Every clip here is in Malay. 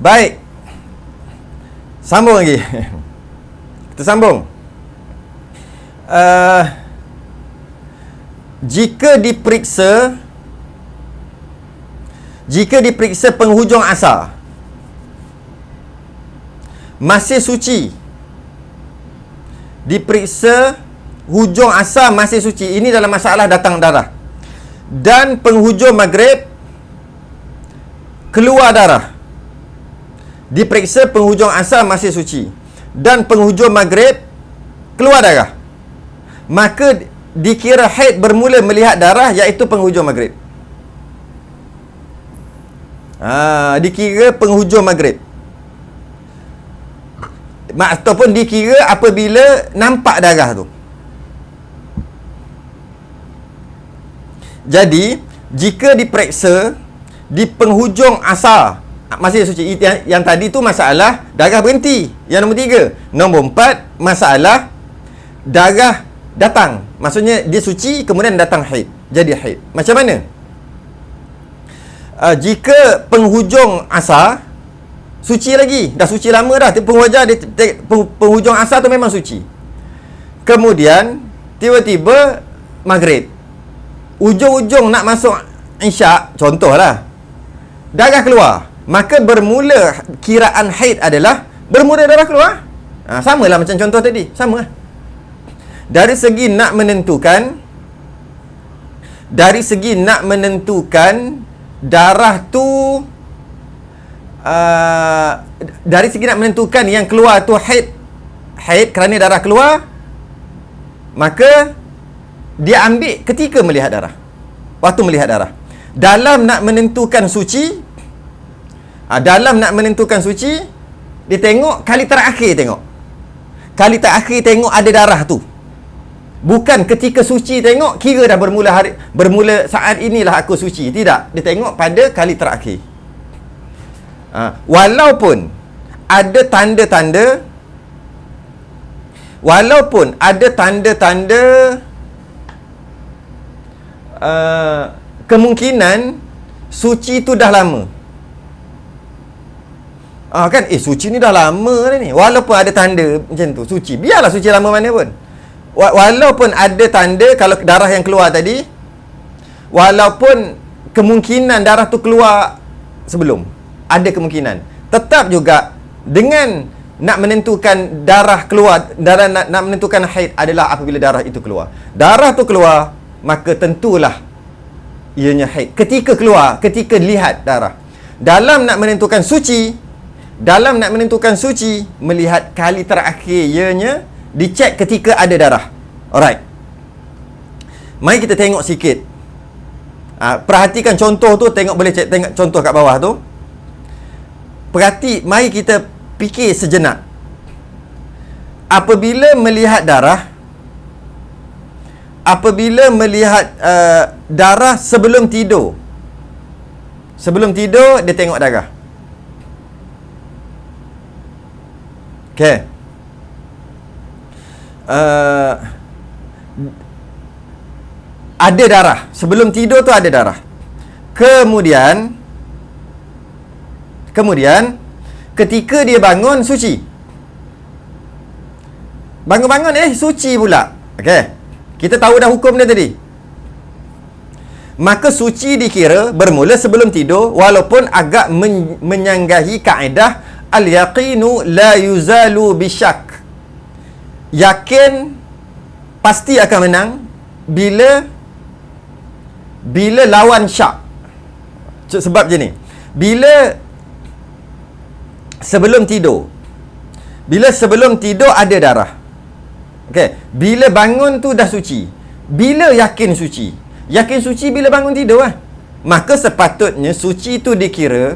Baik. Sambung lagi. Kita sambung. Jika diperiksa penghujung asar masih suci, diperiksa hujung asar masih suci, ini dalam masalah datang darah, dan penghujung maghrib keluar darah. Diperiksa penghujung asar masih suci dan penghujung maghrib keluar darah, maka dikira haid bermula melihat darah, iaitu penghujung maghrib. Dikira penghujung maghrib, ataupun dikira apabila nampak darah tu. Jadi jika diperiksa di penghujung asar masih suci, yang tadi tu masalah darah berhenti, yang nombor 3. Nombor 4, masalah darah datang, maksudnya dia suci kemudian datang haid, jadi haid. Macam mana? Jika penghujung asar suci lagi, dah suci lama dah, penghujung asar tu memang suci, kemudian tiba-tiba maghrib, ujung-ujung nak masuk isyak, contohlah, darah keluar, maka bermula kiraan haid adalah bermula darah keluar. Samalah macam contoh tadi, sama. Dari segi nak menentukan darah tu, dari segi nak menentukan yang keluar tu haid kerana darah keluar, maka dia ambil ketika melihat darah, waktu melihat darah. Dalam nak menentukan suci, dia tengok kali terakhir, tengok ada darah tu. Bukan ketika suci tengok kira dah bermula saat inilah aku suci. Tidak, dia tengok pada kali terakhir. Walaupun ada tanda-tanda kemungkinan suci tu dah lama. Kan suci ni dah lama dah ni. Walaupun ada tanda macam tu, suci, biarlah suci lama mana pun. Walaupun ada tanda, kalau darah yang keluar tadi, walaupun kemungkinan darah tu keluar sebelum, ada kemungkinan, tetap juga dengan nak menentukan darah keluar, nak menentukan haid adalah apabila darah itu keluar. Darah tu keluar, maka tentulah ianya haid ketika keluar, ketika lihat darah. Dalam nak menentukan suci, melihat kali terakhir ianya, dicek ketika ada darah. Alright, mari kita tengok sikit. Perhatikan contoh tu, boleh tengok contoh kat bawah tu. Mari kita fikir sejenak. Apabila melihat darah sebelum tidur, dia tengok darah. Okey. Ada darah sebelum tidur tu, ada darah. Kemudian ketika dia bangun, suci. Bangun-bangun suci pula. Okey, kita tahu dah hukum dia tadi. Maka suci dikira bermula sebelum tidur, walaupun agak menyanggahi kaedah al-yaqinu la yuzalu bisyak. Yakin pasti akan menang bila lawan syak. Sebab je ni, bila sebelum tidur ada darah. Okey, bila bangun tu dah suci. Bila yakin suci? Yakin suci bila bangun tidur lah. Maka sepatutnya suci tu dikira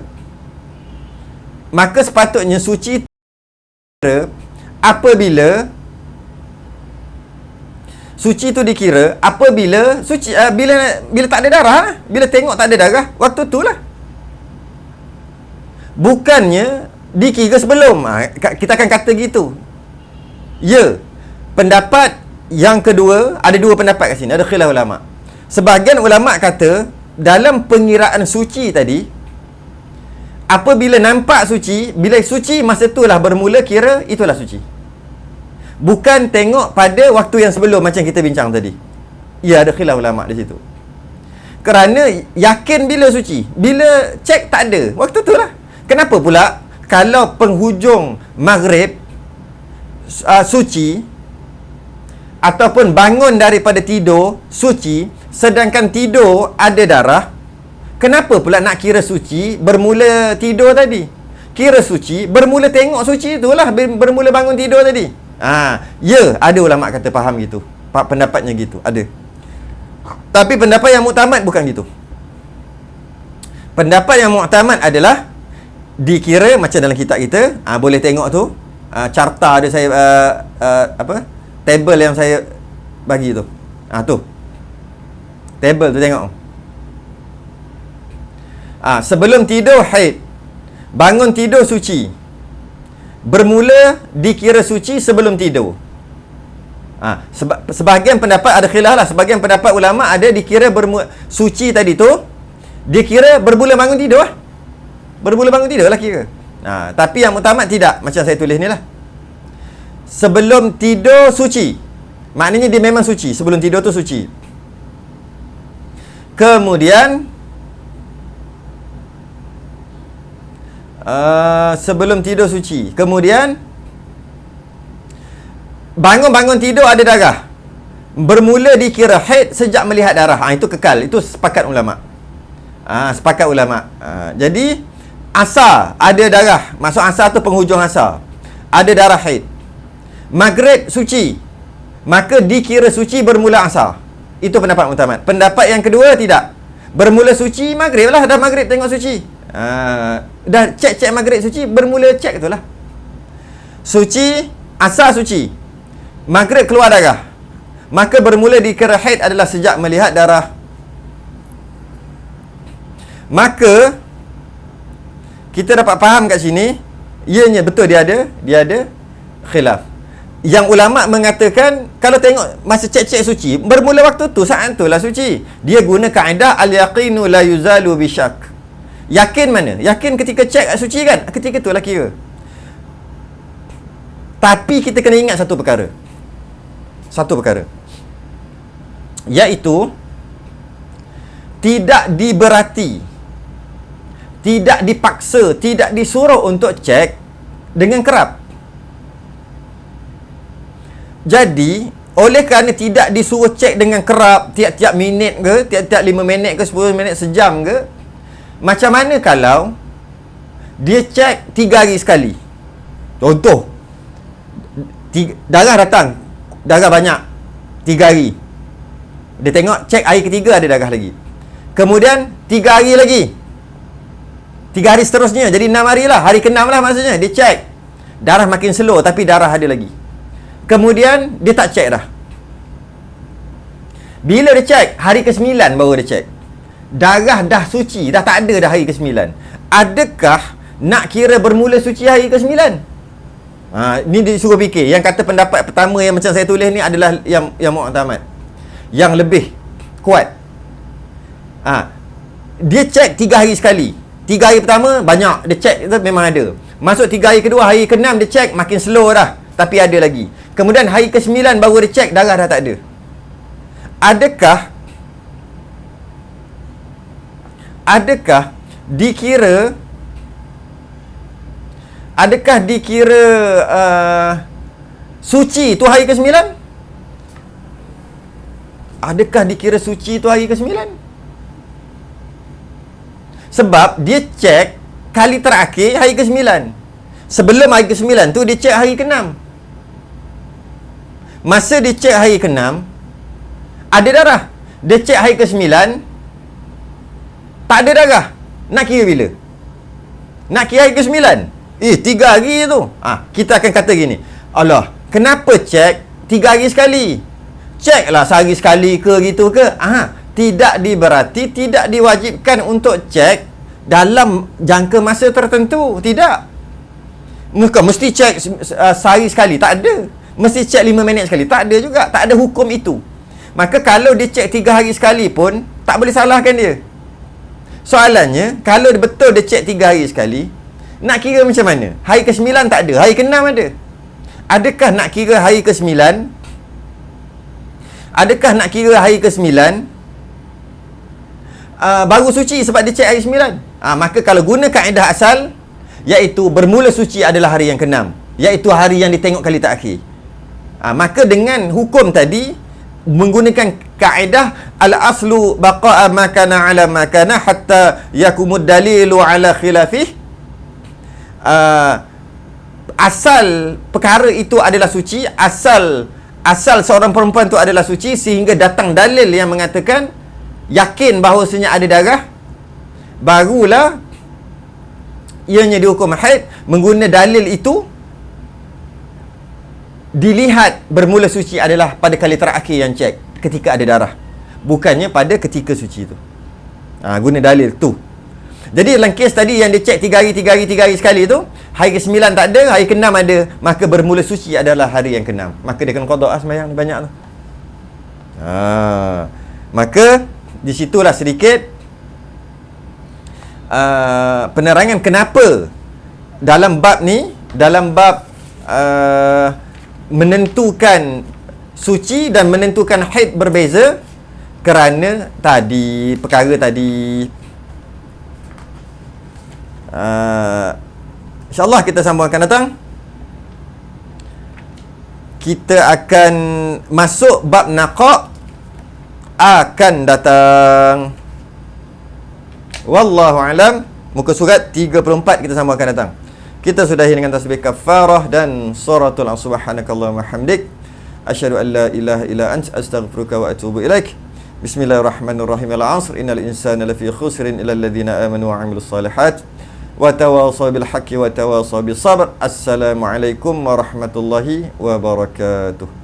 apabila bila tak ada darah, bila tengok tak ada darah, waktu tu lah. Bukannya dikira sebelum. Kita akan kata gitu. Ya. Pendapat yang kedua, ada dua pendapat kat sini, ada khilaf ulama. Sebahagian ulama kata dalam pengiraan suci tadi, apabila nampak suci, bila suci masa itulah bermula kira itulah suci. Bukan tengok pada waktu yang sebelum macam kita bincang tadi. Ya, ada khilaf ulama di situ. Kerana yakin bila suci, bila cek tak ada, waktu tu lah. Kenapa pula kalau penghujung maghrib suci, ataupun bangun daripada tidur suci, sedangkan tidur ada darah, kenapa pula nak kira suci bermula tidur tadi? Kira suci bermula tengok suci itulah, bermula bangun tidur tadi. Ya, ada ulama kata faham gitu. Pendapatnya gitu, ada. Tapi pendapat yang muktamad bukan gitu. Pendapat yang muktamad adalah dikira macam dalam kitab kita, boleh tengok tu, carta ada saya table yang saya bagi tu. Tu. Table tu tengok. Sebelum tidur haid, bangun tidur suci. Bermula dikira suci sebelum tidur. Sebahagian pendapat ada khilaf lah. Sebahagian pendapat ulama ada dikira suci tadi tu, dikira bermula bangun tidur lah. Bermula bangun tidur lah kira. Tapi yang muktamad tidak. Macam saya tulis ni lah. Sebelum tidur suci. Maknanya dia memang suci. Sebelum tidur tu suci. Kemudian sebelum tidur suci. Kemudian bangun tidur ada darah. Bermula dikira haid sejak melihat darah. Itu kekal. Itu sepakat ulama. Sepakat ulama. Jadi asar ada darah. Maksud asar tu penghujung asar. Ada darah haid. Maghrib suci. Maka dikira suci bermula asar. Itu pendapat muktamad. Pendapat yang kedua tidak. Bermula suci maghrib lah. Dah maghrib tengok suci. Dah cek maghrib suci, bermula cek tu lah. Suci, asar suci, maghrib keluar darah, maka bermula dikira haid adalah sejak melihat darah. Maka kita dapat faham kat sini, ianya betul dia ada khilaf. Yang ulama mengatakan kalau tengok masa cek suci, bermula waktu tu, saat tu lah suci. Dia guna kaedah al-yaqinu la yuzalu bisyak. Yakin mana? Yakin ketika cek suci kan? Ketika tu lah kira. Tapi kita kena ingat satu perkara. Iaitu tidak diberati, tidak dipaksa, tidak disuruh untuk cek dengan kerap. Jadi oleh kerana tidak disuruh cek dengan kerap, tiap-tiap minit ke, tiap-tiap 5 minit ke, 10 minit, sejam ke, macam mana kalau dia cek 3 hari sekali? Contoh, darah datang, darah banyak 3 hari. Dia tengok, cek hari ketiga ada darah lagi. Kemudian 3 hari lagi, 3 hari seterusnya, jadi 6 hari lah. Hari ke-6 lah maksudnya. Dia cek, darah makin slow tapi darah ada lagi. Kemudian dia tak cek dah. Bila dia cek, hari ke-9 baru dia cek, darah dah suci, dah tak ada dah hari ke-9. Adakah nak kira bermula suci hari ke-9? Ni disuruh fikir. Yang kata pendapat pertama yang macam saya tulis ni adalah yang muktamad, yang lebih kuat. Dia cek 3 hari sekali. 3 hari pertama banyak, dia cek itu memang ada. Masuk 3 hari kedua, hari ke-6 dia cek makin slow dah, tapi ada lagi. Kemudian hari ke-9 baru dia cek, darah dah tak ada. Adakah dikira suci tu hari ke-9? Adakah dikira suci tu hari ke-9? Sebab dia cek kali terakhir hari ke-9. Sebelum hari ke-9 tu dia cek hari ke-6. Masa dia cek hari ke-6 ada darah. Dia cek hari ke-9 tak ada darah. Nak kira bila? Nak kira hari ke-9? 3 hari tu. Kita akan kata gini, Allah, kenapa cek 3 hari sekali? Ceklah sehari sekali ke gitu ke? Tidak diberati, tidak diwajibkan untuk cek dalam jangka masa tertentu. Tidak. Mesti cek sehari sekali. Tak ada. Mesti cek 5 minit sekali. Tak ada juga. Tak ada hukum itu. Maka kalau dia cek 3 hari sekali pun tak boleh salahkan dia. Soalannya, kalau betul dia cek 3 hari sekali, nak kira macam mana? Hari ke-9 tak ada, hari ke-6 ada. Adakah nak kira hari ke-9? Adakah nak kira hari ke-9 baru suci sebab dia cek hari 9? Maka kalau guna kaedah asal, iaitu bermula suci adalah hari yang ke-6, iaitu hari yang ditengok kali terakhir. Maka dengan hukum tadi, menggunakan kaedah al-aslu baqa'a makana ala makana hatta yakumud dalilu ala khilafih. Asal perkara itu adalah suci, asal seorang perempuan itu adalah suci sehingga datang dalil yang mengatakan yakin bahawasanya ada darah, barulah ianya dihukum haid. Mengguna dalil itu dilihat bermula suci adalah pada kali terakhir yang cek ketika ada darah, bukannya pada ketika suci itu. Guna dalil tu. Jadi dalam kes tadi yang dia cek 3 hari sekali tu, hari ke-9 tak ada, hari ke-6 ada, maka bermula suci adalah hari yang ke-6. Maka dia kena qada sembahyang banyak tu. Maka di situlah sedikit penerangan kenapa dalam bab ni, dalam bab menentukan suci dan menentukan haid berbeza, kerana tadi perkara tadi. InsyaAllah kita sambung akan datang. Kita akan masuk bab naqa' akan datang. Wallahu alam. Muka surat 34 kita sambung akan datang. Kita sudahi dengan tasbih kafarah dan suratul subhanakallahumma hamdik, asyhadu an la ilaha illa anta, astaghfiruka wa atubu ilaik. Bismillahirrahmanirrahim. Al-'asr innal insana lafi khusrin illa alladhina amanu wa 'amilus salihat wa tawasaw bil haqqi wa tawasaw bis sabr. Assalamualaikum warahmatullahi wabarakatuh.